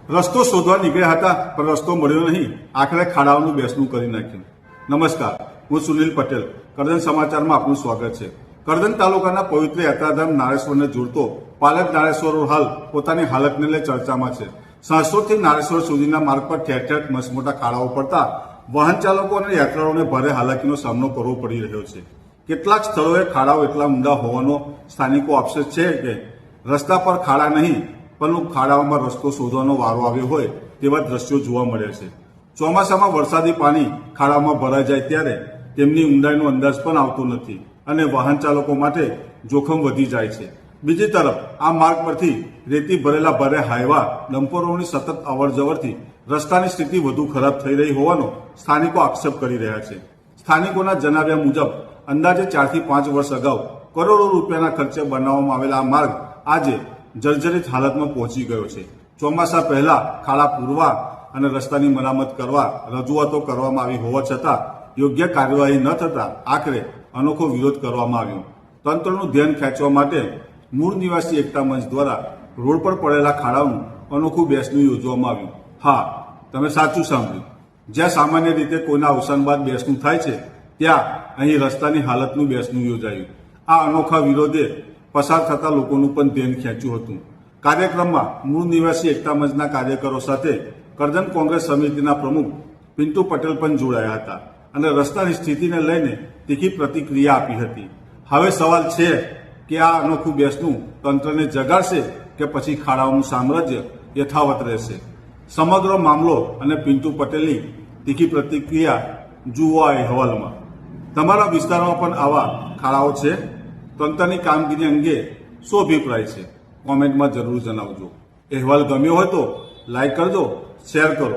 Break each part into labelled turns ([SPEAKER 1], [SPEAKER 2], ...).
[SPEAKER 1] રસ્તો શોધવા નીકળ્યા હતા પણ રસ્તો મળ્યો નહીં, આખરે ખાડાઓનું બેસણું કરી નાખ્યું। નમસ્કાર, હું સુનિલ પટેલ, કરજણ સમાચારમાં આપનું સ્વાગત છે। કરજણ તાલુકાના પવિત્ર યાત્રાધામ નારેશ્વરને જોડતો પાલક નારેશ્વર રોડ હાલ પોતાની હાલતને લઈ ચર્ચામાં છે। સાંસોદથી નારેશ્વર સુધીના માર્ગ પર ઠેર ઠેર મસમોટા ખાડાઓ પડતા વાહન ચાલકો અને યાત્રાળુઓને ભારે હાલાકીનો સામનો કરવો પડી રહ્યો છે। કેટલાક સ્થળોએ ખાડાઓ એટલા ઊંડા હોવાનો સ્થાનિકો આક્ષેપ છે કે રસ્તા પર ખાડા નહીં પરંતુ ખાડાઓમાં રસ્તો શોધવાનો વારો આવ્યો હોય તેવા દ્રશ્યો જોવા મળે છે। ચોમાસામાં વરસાદી પાણી ખાડામાં ભરાઈ જાય ત્યારે તેમની ઊંડાઈનો અંદાજ પણ આવતો નથી અને વાહન ચાલકો માટે જોખમ વધી જાય છે। બીજી તરફ આ માર્ગ પરથી રેતી ભરેલા ભારે હાઈવા ડમ્પરોની સતત અવરજવરથી રસ્તાની સ્થિતિ વધુ ખરાબ થઈ રહી હોવાનો સ્થાનિકો આક્ષેપ કરી રહ્યા છે। સ્થાનિકોના જણાવ્યા મુજબ અંદાજે 4 થી 5 વર્ષ અગાઉ કરોડો રૂપિયાના ખર્ચે બનાવવામાં આવેલા આ માર્ગ આજે જર્જરિત હાલતમાં પહોંચી ગયો છે। ચોમાસા પહેલા ખાડા પૂરવા અને રસ્તાની મરામત કરવા રજૂઆતો કરવામાં આવી હોવા છતાં યોગ્ય કાર્યવાહી ન થતા આખરે અનોખો વિરોધ કરવામાં આવ્યો। તંત્રનું ધ્યાન ખેંચવા માટે મૂળ નિવાસી એકતા મંચ દ્વારા રોડ પર પડેલા ખાડાઓનું અનોખું બેસણું યોજવામાં આવ્યું। હા, તમે સાચું સાંભળ્યું, જ્યાં સામાન્ય રીતે કોઈના અવસાન બાદ બેસણું થાય છે ત્યાં અહીં રસ્તાની હાલતનું બેસણું યોજાયું। આ અનોખા વિરોધે પસાર થતા લોકોનું પણ ધ્યાન ખેંચ્યું હતું। કાર્યક્રમમાં મૂળ નિવાસી એકતા મંચના કાર્યકરો સાથે કરજણ કોંગ્રેસ સમિતિના પ્રમુખ પિન્ટુ પટેલ પણ જોડાયા હતા અને રસ્તાની સ્થિતિને લઈને તીખી પ્રતિક્રિયા આપી હતી। હવે સવાલ છે કે આ અનોખું બેસણું તંત્રને જગાડશે કે પછી ખાડાઓનું સામ્રાજ્ય યથાવત રહેશે? સમગ્ર મામલો અને પિન્ટુ પટેલની તીખી પ્રતિક્રિયા જુઓ આ અહેવાલમાં। તમારા વિસ્તારમાં પણ આવા ખાડાઓ છે? તંત્રની કામગીરી અંગે શું અભિપ્રાય છે? કોમેન્ટમાં જરૂર જણાવજો। અહેવાલ ગમ્યો હોય તો લાઈક કરજો, શેર કરો,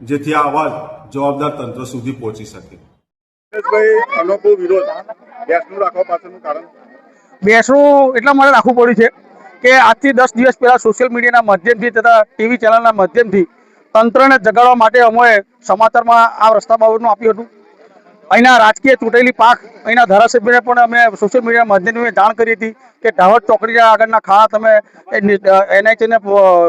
[SPEAKER 1] જેથી આ અવાજ જવાબદાર તંત્ર સુધી પહોંચી શકે। અનોખો વિરોધ બેસણું રાખવા પાછળનું કારણ?
[SPEAKER 2] બેસણું એટલા માટે રાખવું પડ્યું છે કે આજથી 10 દિવસ પહેલા સોશિયલ મીડિયાના માધ્યમથી તથા ટીવી ચેનલના માધ્યમથી તંત્રને જગાડવા માટે અમે સમાચારમાં આ રસ્તા બાબતનું આપ્યું હતું। અહીંના રાજકીય ચૂંટાયેલી પાંખ અહીંના ધારાસભ્યને પણ અમે સોશિયલ મીડિયા માધ્યમથી જાણ કરી હતી કે ઢાવડ ચોકડીના આગળના ખાડા તમે એનએચને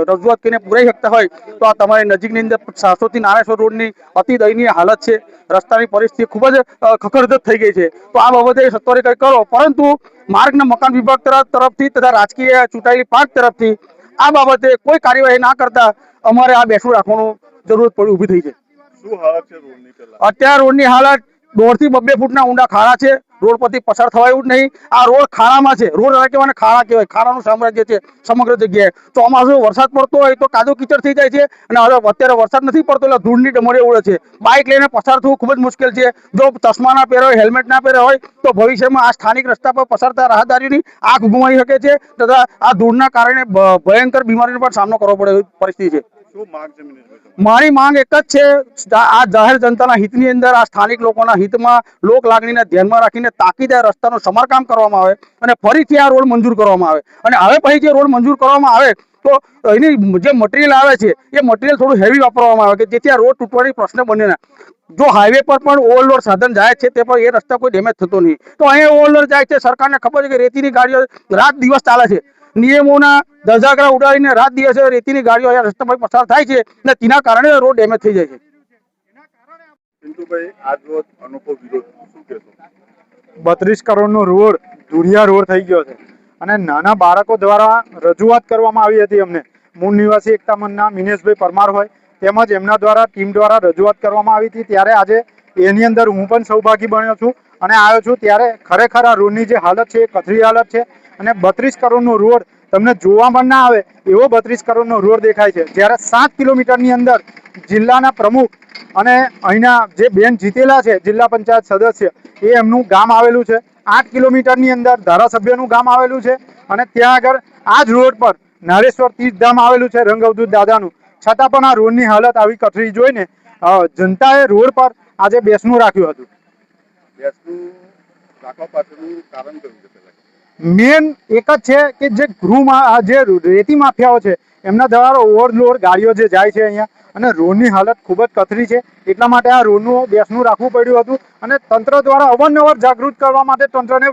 [SPEAKER 2] રજૂઆત કરીને પૂરાઈ શકતા હોય તો આ તમારી નજીકની અંદર સાંસોદથી નારેશ્વર રોડની અતિ દયનીય હાલત છે। રસ્તાની પરિસ્થિતિ ખૂબ જ ખખડધજ થઈ ગઈ છે, તો આ બાબતે સત્વરે કંઈ કરો। પરંતુ માર્ગના મકાન વિભાગ તરફથી તથા રાજકીય ચૂંટાયેલી પાંખ તરફથી આ બાબતે કોઈ કાર્યવાહી ના કરતા અમારે આ બેસણું રાખવાનું જરૂરત પડી ઊભી થઈ છે।
[SPEAKER 1] શું હાલત છે રોડની?
[SPEAKER 2] અત્યારે રોડની હાલત 1.5 થી 2 ફૂટના ઊંડા ખાડા છે। રોડ પરથી પસાર થવાયું જ નહીં। આ રોડ ખાડામાં છે, રોડ કહેવાય ખાડા કહેવાય, ખાડાનું સામ્રાજ્ય છે સમગ્ર જગ્યાએ। ચોમાસું વરસાદ પડતો હોય તો કાદવ કીચડ થઈ જાય છે અને હવે અત્યારે વરસાદ નથી પડતો એટલે ધૂળની ડમરીઓ ઉડે છે। બાઇક લઈને પસાર થવું ખૂબ જ મુશ્કેલ છે। જો ચશ્મા ના પહેર્યા હોય, હેલ્મેટ ના પહેર્યા હોય તો ભવિષ્યમાં આ સ્થાનિક રસ્તા પર પસાર થતા રાહદારીઓની આંખ ગુમાવી શકે છે તથા આ ધૂળના કારણે ભયંકર બીમારીનો પણ સામનો કરવો પડે એવી પરિસ્થિતિ છે। મારી માંગ એક જ છે, આ જાહેર જનતાના હિતની અંદર આ સ્થાનિક લોકોના હિતમાં લોક લાગણીને ધ્યાનમાં રાખીને તાકીદે રસ્તાનું સમારકામ કરવામાં આવે અને ફરીથી આ રોડ મંજૂર કરવામાં આવે। અને હવે પછી જે રોડ મંજૂર કરવામાં આવે તો એની જે મટીરિયલ આવે છે એ મટીરિયલ થોડું હેવી વાપરવામાં આવે કે જેથી આ રોડ તૂટવાની પ્રશ્ન બને ના। જો હાઈવે પર પણ ઓવરલોડ સાધન જાય છે તે પણ એ રસ્તા કોઈ ડેમેજ થતો નહીં, તો અહીંયા ઓવરલોડ જાય છે। સરકારને ખબર છે કે રેતીની ગાડીઓ રાત દિવસ ચાલે છે, નિયમોના ધજાગરા ઉડાડીને રાત દિવસે રેતીની ગાડીઓ અહીંયા રસ્તા પર પસાર થાય છે અને તેના કારણે રોડ ડેમેજ થઈ જાય છે।
[SPEAKER 1] પિન્ટુભાઈ, આજ રોજ અનોખો વિરોધ શું કહેશો?
[SPEAKER 3] 32 કરોડનો રોડ ધુરિયા રોડ થઈ ગયો છે અને નાના બાળકો દ્વારા રજૂઆત કરવામાં આવી હતી। અમને મૂળ નિવાસી એકતા મંચના મિનેશભાઈ પરમાર હોય તેમજ એમના દ્વારા ટીમ દ્વારા રજૂઆત કરવામાં આવી હતી। ત્યારે આજે એની અંદર હું પણ સૌભાગી બન્યો છું અને આવ્યો છું। ત્યારે ખરેખર આ રોડની જે હાલત છે એ કથળી હાલત છે અને 32 કરોડનો રોડ તમને જોવામાં ના આવે એવો 32 કરોડનો રોડ દેખાય છે। જ્યારે 7 કિલોમીટરની અંદર જિલ્લાના પ્રમુખ અને અહીંના જે બેન જીતેલા છે જિલ્લા પંચાયત સદસ્ય એ એમનું ગામ આવેલું છે। 8 કિલોમીટરની અંદર ધારાસભ્યનું ગામ આવેલું છે અને ત્યાં આગળ આ જ રોડ પર નારેશ્વર તીર્થધામ આવેલું છે રંગ અવધૂત દાદાનું। છતાં પણ આ રોડની હાલત આવી કથળી જોઈને જનતાએ રોડ પર આજે બેસણું રાખ્યું હતું।
[SPEAKER 1] બેસણું રાખવા પાછળનું કારણ કયું છે?
[SPEAKER 3] મેન એક જ છે કે જે જે રેતી માફિયાઓ છે એમના દ્વારા ઓવરલોડ ગાડીઓ જે જાય છે અહીંયા અને રોડની હાલત ખૂબ જ કથળી છે, એટલા માટે આ રોડનું બેસણું રાખવું પડ્યું હતું। અને તંત્ર દ્વારા અવારનવાર જાગૃત કરવા માટે તંત્રને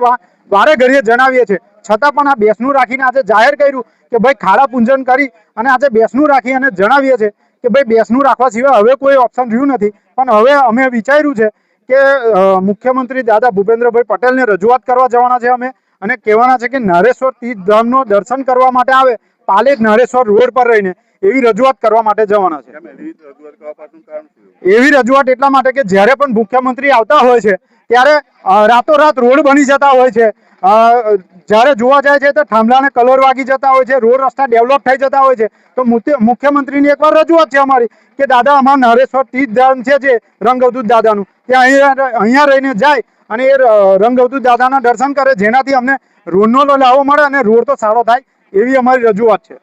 [SPEAKER 3] વારે ઘડીએ જણાવીએ છીએ, છતાં પણ આ બેસણું રાખીને આજે જાહેર કર્યું કે ભાઈ ખાડા પૂંજન કરી અને આજે બેસણું રાખી અને જણાવીએ છીએ કે ભાઈ બેસણું રાખવા સિવાય હવે કોઈ ઓપ્શન રહ્યું નથી. પણ હવે અમે વિચાર્યું છે કે મુખ્યમંત્રી દાદા ભૂપેન્દ્રભાઈ પટેલને રજૂઆત કરવા જવાના છે અમે, અને કહેવાના છે કે નારેશ્વર તીર્થધામનો દર્શન કરવા માટે આવે પાલેજ નારેશ્વર રોડ પર રહીને એવી રજૂઆત કરવા માટે જવાના છે. એવી રજૂઆત એટલા માટે કે જ્યારે પણ મુખ્યમંત્રી આવતા હોય છે ત્યારે રાતોરાત રોડ બની જતા હોય છે. જ્યારે જોવા જાય છે તો થાંભલાને કલર વાગી જતા હોય છે, રોડ રસ્તા ડેવલપ થઈ જતા હોય છે. તો મુખ્યમંત્રીની એકવાર રજૂઆત છે અમારી કે દાદા અમારું નારેશ્વર તીર્થધામ છે જે રંગઅવધૂત દાદાનું, ત્યાં અહીંયા રહીને જાય અને એ રંગઅવધૂત દાદાના દર્શન કરે, જેનાથી અમને રોડનો લાભો મળે અને રોડ તો સારો થાય એવી અમારી રજૂઆત છે.